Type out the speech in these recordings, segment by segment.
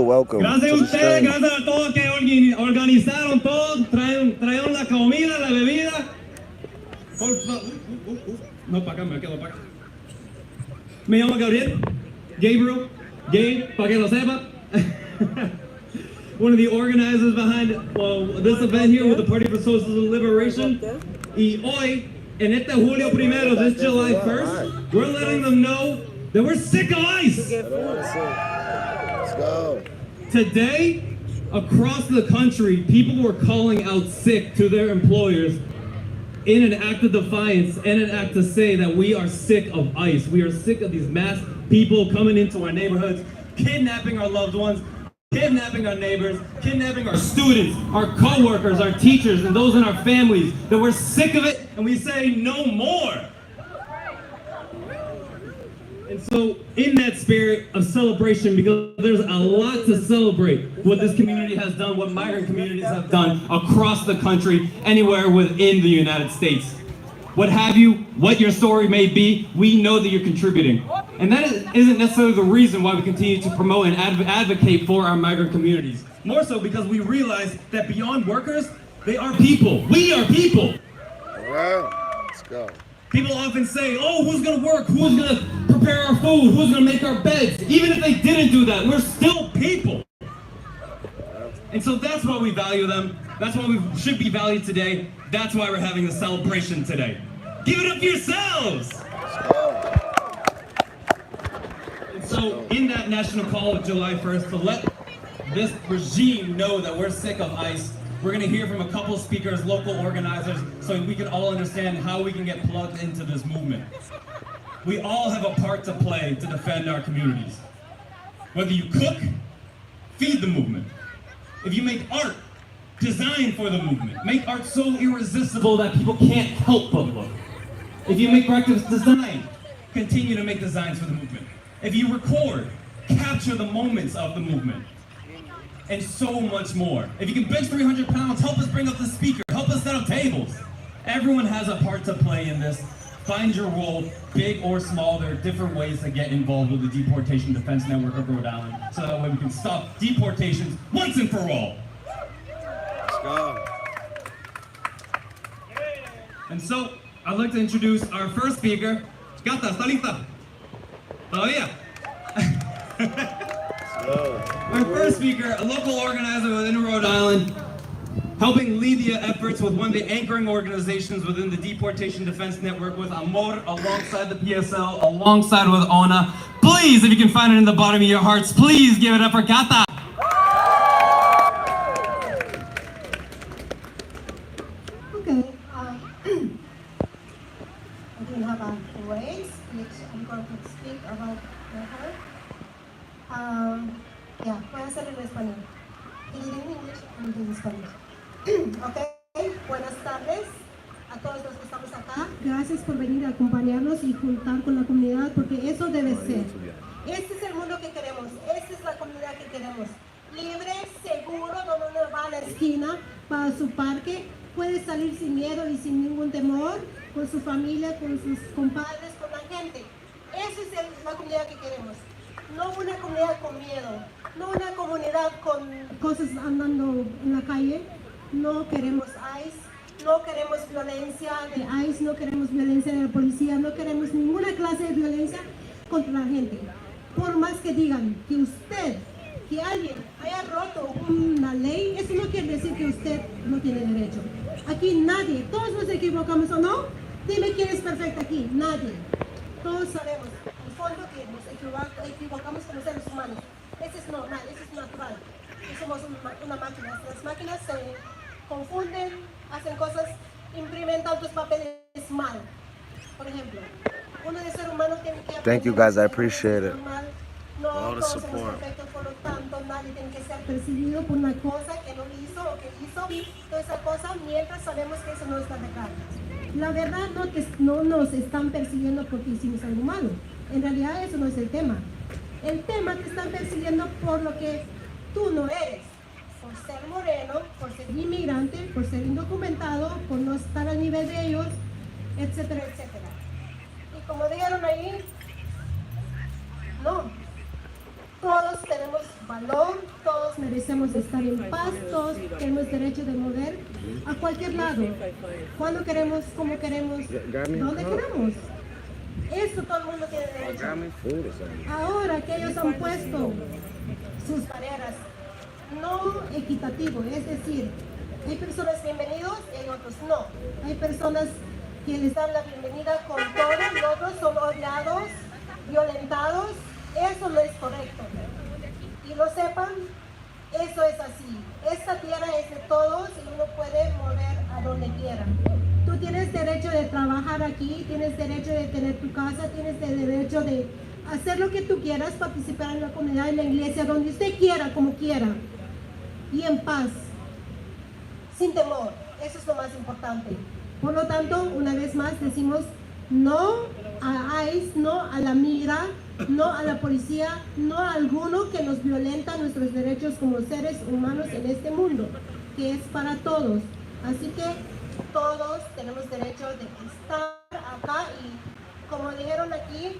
Welcome. Gracias a ustedes, gracias a todos que organizaron todo, trajeron la comida, la bebida. Por no, para acá, me quedo para acá. Me llamo Gabriel, Gabe, para que lo sepa. One of the organizers behind this event here with the Party for Social Liberation. Y hoy, en este julio primero, this July 1st, we're letting them know that we're sick of ICE. Let's go. Today, across the country, people were calling out sick to their employers in an act of defiance and an act to say that we are sick of ICE. We are sick of these mass people coming into our neighborhoods, kidnapping our loved ones, kidnapping our neighbors, kidnapping our students, our co-workers, our teachers, and those in our families. That we're sick of it, and we say no more. And so, in that spirit of celebration, because there's a lot to celebrate, what this community has done, what migrant communities have done across the country, anywhere within the United States. What have you, what your story may be, we know that you're contributing. And that isn't necessarily the reason why we continue to promote and advocate for our migrant communities. More so because we realize that beyond workers, they are people. We are people. All right, let's go. People often say, oh, who's gonna work? Who's gonna prepare our food? Who's gonna make our beds? Even if they didn't do that, we're still people. And so that's why we value them. That's why we should be valued today. That's why we're having a celebration today. Give it up for yourselves! And so in that national call of July 1st, to let this regime know that we're sick of ICE, we're going to hear from a couple speakers, local organizers, so we can all understand how we can get plugged into this movement. We all have a part to play to defend our communities. Whether you cook, feed the movement. If you make art, design for the movement. Make art so irresistible that people can't help but look. If you make graphic design, continue to make designs for the movement. If you record, capture the moments of the movement. And so much more. If you can bench 300 pounds, help us bring up the speaker, help us set up tables. Everyone has a part to play in this. Find your role, big or small. There are different ways to get involved with the Deportation Defense Network of Rhode Island, so that way we can stop deportations once and for all. Let's go. And so, I'd like to introduce our first speaker. Gata, ¿está lista? ¿Todavía? Our first speaker, a local organizer within Rhode Island, helping lead the efforts with one of the anchoring organizations within the Deportation Defense Network with Amor, alongside the PSL, alongside with ONA. Please, if you can find it in the bottom of your hearts, please give it up for Gata. Okay, I do have a phrase which I'm going to speak about her. Yeah, voy a hacer en español. In English and in Spanish. Okay, buenas tardes a todos los que estamos acá. Gracias por venir a acompañarnos y juntar con la comunidad, porque eso debe ser. Este es el mundo que queremos, esta es la comunidad que queremos. Libre, seguro, donde uno va a la esquina, para su parque, puede salir sin miedo y sin ningún temor, con su familia, con sus compadres, con la gente. Esa es la comunidad que queremos. No una comunidad con miedo, no una comunidad con cosas andando en la calle. No queremos ICE, no queremos violencia de ICE, no queremos violencia de la policía, no queremos ninguna clase de violencia contra la gente. Por más que digan que usted, que alguien haya roto una ley, eso no quiere decir que usted no tiene derecho. Aquí nadie, todos nos equivocamos o no, dime quién es perfecto aquí, nadie. Todos sabemos, en el fondo, que nos equivocamos como seres humanos. Eso es normal, eso es natural. Y somos una máquina. Las máquinas se confunden, hacen cosas, imprimen tantos papeles mal. Por ejemplo, uno de ser humano tiene que... Thank you guys, I appreciate it. No, All the todos somos support. perfectos, por lo tanto, nadie tiene que ser perseguido por una cosa que no hizo o que hizo. Toda esa cosa, mientras sabemos que eso no está legal. La verdad no nos están persiguiendo porque hicimos algo malo. En realidad eso no es el tema. El tema te están persiguiendo por lo que tú no eres. Por ser moreno, por ser inmigrante, por ser indocumentado, por no estar al nivel de ellos, etcétera, etcétera. Y como dijeron ahí, no. Todos tenemos valor, todos merecemos estar en paz, todos tenemos derecho de mover a cualquier lado, cuando queremos, como queremos, donde queramos. Eso todo el mundo tiene derecho. Ahora que ellos han puesto sus barreras no equitativo, es decir, hay personas bienvenidos y hay otros no. Hay personas que les dan la bienvenida con todo y otros son odiados, violentados. Eso no es correcto. Y lo sepan, eso es así. Esta tierra es de todos y uno puede mover a donde quiera. Tú tienes derecho de trabajar aquí, tienes derecho de tener tu casa, tienes derecho de hacer lo que tú quieras, participar en la comunidad, en la iglesia, donde usted quiera, como quiera. Y en paz, sin temor. Eso es lo más importante. Por lo tanto, una vez más decimos no a ICE, no a la migra, no a la policía, no a alguno que nos violenta nuestros derechos como seres humanos en este mundo, que es para todos. Así que todos tenemos derecho de estar acá y como dijeron aquí,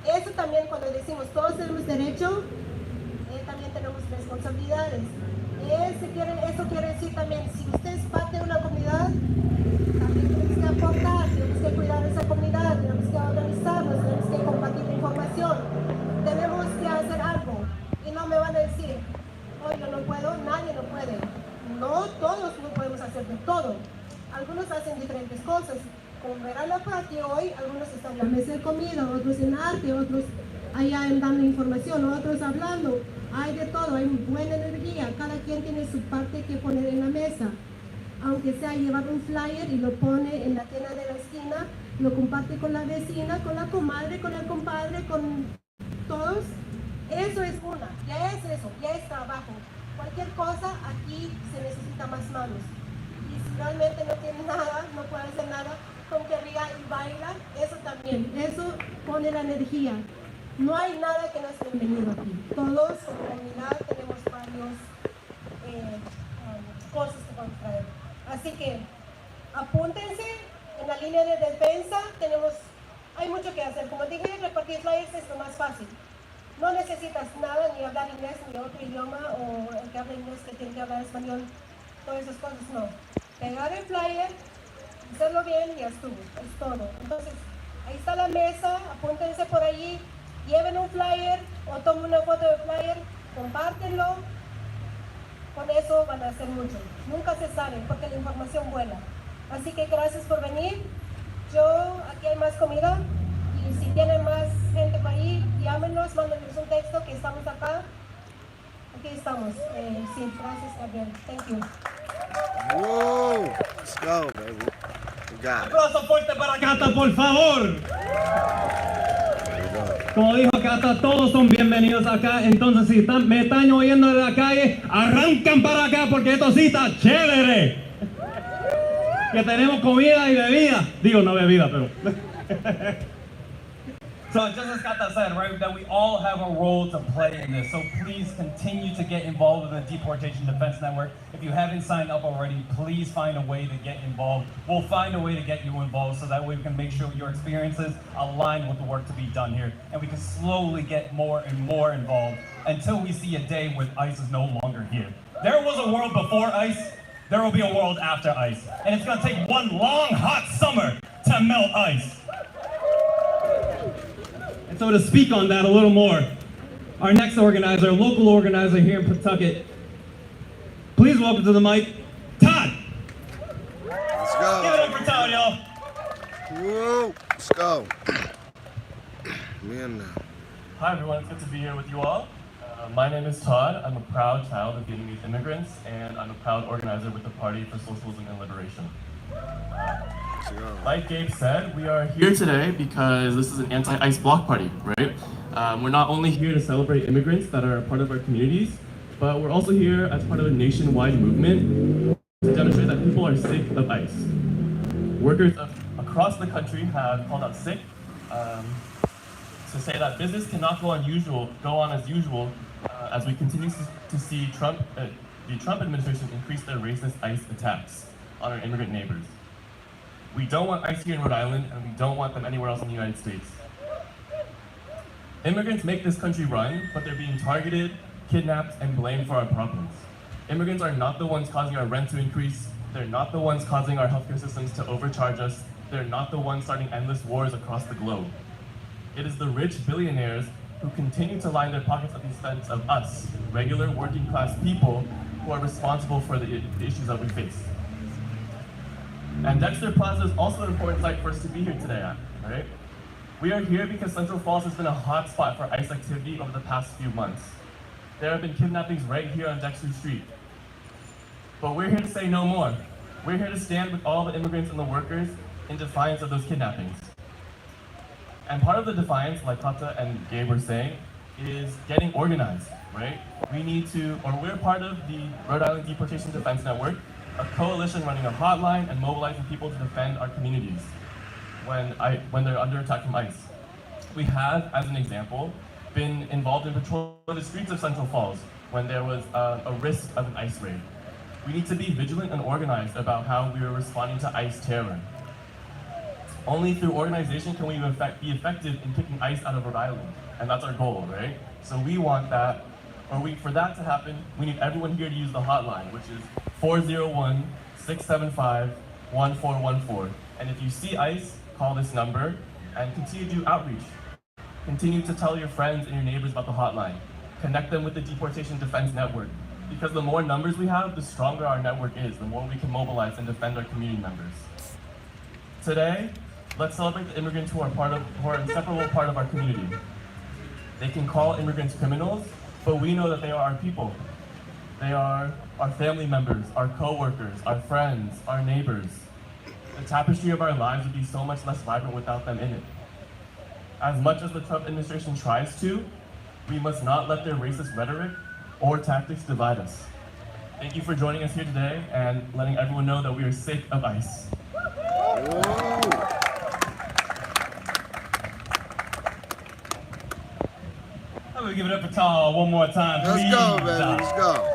eso también cuando decimos todos tenemos derecho, también tenemos responsabilidades. Eso quiere decir también, si usted es parte de una comunidad, también tenemos que aportar, tenemos que cuidar esa comunidad, tenemos que organizarnos, tenemos que compartir información, tenemos que hacer algo. Y no me van a decir, hoy yo no puedo, nadie no puede. No, todos no podemos hacer de todo. Algunos hacen diferentes cosas. Como verán por aquí hoy, algunos están en la mesa de comida, otros en arte, otros allá dando información, otros hablando. Hay de todo, hay buena energía, cada quien tiene su parte que poner en la mesa. Aunque sea llevar un flyer y lo pone en la tienda de la esquina, lo comparte con la vecina, con la comadre, con el compadre, con todos. Eso es ya es eso, ya es trabajo. Cualquier cosa, aquí se necesita más manos. Y si realmente no tiene nada, no puede hacer nada, con que ría y baila, eso también, eso pone la energía. No hay nada que no es bienvenido aquí. Todos como comunidad tenemos varios cosas que podemos traer. Así que apúntense en la línea de defensa. Hay mucho que hacer. Como dije, repartir flyers es lo más fácil. No necesitas nada, ni hablar inglés, ni otro idioma, o el que habla inglés que tiene que hablar español, todas esas cosas, no. Pegar el flyer, hacerlo bien y ya estuvo, es todo. Entonces, ahí está la mesa, apúntense por allí, lleven un flyer o tomen una foto de flyer, compártenlo. Con eso van a hacer mucho. Nunca se sabe porque la información vuela. Así que gracias por venir. Aquí hay más comida y si tienen más gente por ahí, llámenos, mándenos un texto que estamos acá. Aquí estamos. Sí, gracias, Gabriel. Thank you. Whoa, let's go, baby. We got it. Aplauso fuerte para Cata, por favor. Como dijo Cata, todos son bienvenidos acá. Entonces, si me están oyendo de la calle, arrancan para acá porque esto sí está chévere. Que tenemos comida y bebida. Digo, no bebida, pero... So just as Kata said, right, that we all have a role to play in this. So please continue to get involved in the Deportation Defense Network. If you haven't signed up already, please find a way to get involved. We'll find a way to get you involved so that way we can make sure your experiences align with the work to be done here. And we can slowly get more and more involved until we see a day when ICE is no longer here. There was a world before ICE, there will be a world after ICE. And it's gonna take one long, hot summer to melt ICE. And so to speak on that a little more, our next organizer, local organizer here in Pawtucket, please welcome to the mic, Todd. Let's go. Give it up for Todd, y'all. Whoa, let's go. Man, Hi everyone, it's good to be here with you all. My name is Todd. I'm a proud child of Vietnamese immigrants, and I'm a proud organizer with the Party for Socialism and Liberation. let's go. Like Gabe said, we are here today because this is an anti-ICE block party, right? We're not only here to celebrate immigrants that are a part of our communities, but we're also here as part of a nationwide movement to demonstrate that people are sick of ICE. Workers across the country have called out sick to say that business cannot go on as usual as we continue to see the Trump administration increase their racist ICE attacks on our immigrant neighbors. We don't want ICE here in Rhode Island, and we don't want them anywhere else in the United States. Immigrants make this country run, but they're being targeted, kidnapped, and blamed for our problems. Immigrants are not the ones causing our rent to increase. They're not the ones causing our healthcare systems to overcharge us. They're not the ones starting endless wars across the globe. It is the rich billionaires who continue to line their pockets at the expense of us, regular working class people, who are responsible for the issues that we face. And Dexter Plaza is also an important site for us to be here today at, right? We are here because Central Falls has been a hot spot for ICE activity over the past few months. There have been kidnappings right here on Dexter Street. But we're here to say no more. We're here to stand with all the immigrants and the workers in defiance of those kidnappings. And part of the defiance, like Kata and Gabe were saying, is getting organized, right? We're part of the Rhode Island Deportation Defense Network, a coalition running a hotline and mobilizing people to defend our communities when they're under attack from ICE. We have, as an example, been involved in patrolling the streets of Central Falls when there was a risk of an ICE raid. We need to be vigilant and organized about how we are responding to ICE terror. Only through organization can we be effective in kicking ICE out of Rhode Island, and that's our goal, right? So we want that, for that to happen, we need everyone here to use the hotline, which is 401-675-1414. And if you see ICE, call this number and continue to do outreach. Continue to tell your friends and your neighbors about the hotline. Connect them with the Deportation Defense Network. Because the more numbers we have, the stronger our network is, the more we can mobilize and defend our community members. Today, let's celebrate the immigrants who are an inseparable part of our community. They can call immigrants criminals, but we know that they are our people. They are our family members, our co-workers, our friends, our neighbors. The tapestry of our lives would be so much less vibrant without them in it. As much as the Trump administration tries to, we must not let their racist rhetoric or tactics divide us. Thank you for joining us here today and letting everyone know that we are sick of ICE. I'm gonna give it up for Tal one more time, please. Let's go, baby, let's go.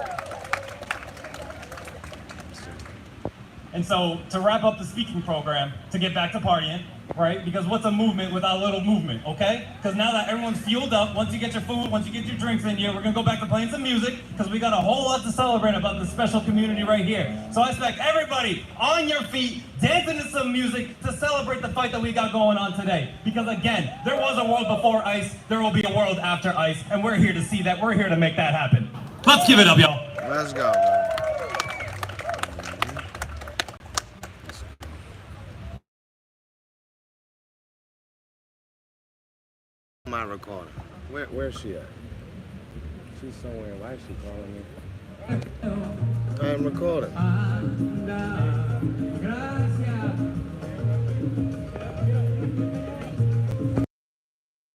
And so, to wrap up the speaking program, to get back to partying, right? Because what's a movement without a little movement, okay? Because now that everyone's fueled up, once you get your food, once you get your drinks in here, we're gonna go back to playing some music, because we got a whole lot to celebrate about this special community right here. So I expect everybody on your feet, dancing to some music to celebrate the fight that we got going on today. Because again, there was a world before ICE, there will be a world after ICE, and we're here to see that, we're here to make that happen. Let's give it up, y'all. Let's go, man. My recording. Where's she at? She's somewhere. Why is she calling me? I'm recording.